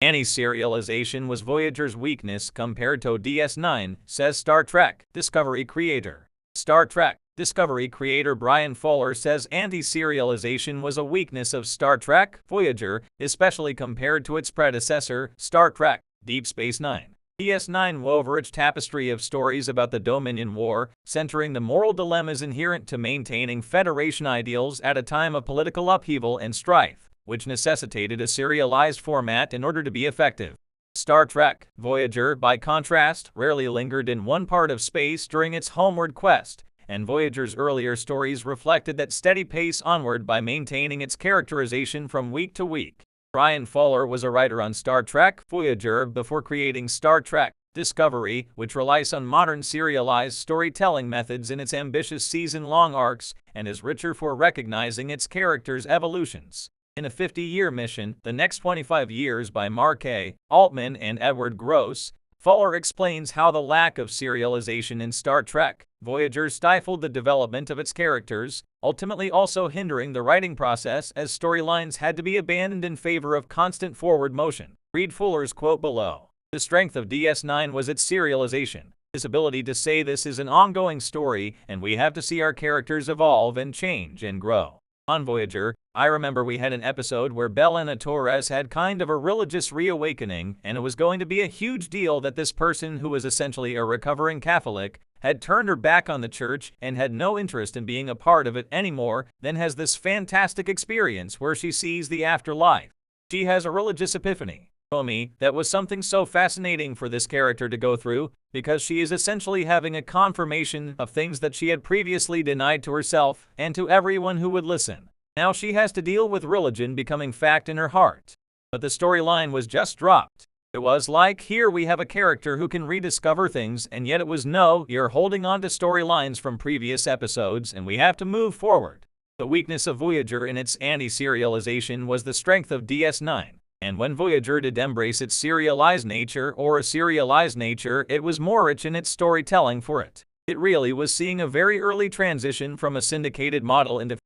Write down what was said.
Anti-serialization was Voyager's weakness compared to DS9, says Star Trek Discovery creator. Star Trek Discovery creator Brian Fuller says anti-serialization was a weakness of Star Trek Voyager, especially compared to its predecessor, Star Trek Deep Space Nine. DS9 wove a rich tapestry of stories about the Dominion War, centering the moral dilemmas inherent to maintaining Federation ideals at a time of political upheaval and strife, which necessitated a serialized format in order to be effective. Star Trek Voyager, by contrast, rarely lingered in one part of space during its homeward quest, and Voyager's earlier stories reflected that steady pace onward by maintaining its characterization from week to week. Brian Fuller was a writer on Star Trek Voyager before creating Star Trek Discovery, which relies on modern serialized storytelling methods in its ambitious season-long arcs and is richer for recognizing its characters' evolutions. In a 50-year mission, The Next 25 Years by Mark A. Altman and Edward Gross, Fuller explains how the lack of serialization in Star Trek Voyager stifled the development of its characters, ultimately also hindering the writing process as storylines had to be abandoned in favor of constant forward motion. Read Fuller's quote below. The strength of DS9 was its serialization, its ability to say this is an ongoing story and we have to see our characters evolve and change and grow. On Voyager, I remember we had an episode where Belena Torres had kind of a religious reawakening, and it was going to be a huge deal that this person, who was essentially a recovering Catholic, had turned her back on the church and had no interest in being a part of it anymore, then has this fantastic experience where she sees the afterlife. She has a religious epiphany. For me, that was something so fascinating for this character to go through, because she is essentially having a confirmation of things that she had previously denied to herself and to everyone who would listen. Now she has to deal with religion becoming fact in her heart. But the storyline was just dropped. It was like, here we have a character who can rediscover things, and yet it was no, you're holding on to storylines from previous episodes and we have to move forward. The weakness of Voyager in its anti-serialization was the strength of DS9. And when Voyager did embrace its serialized nature, it was more rich in its storytelling for it. It really was seeing a very early transition from a syndicated model into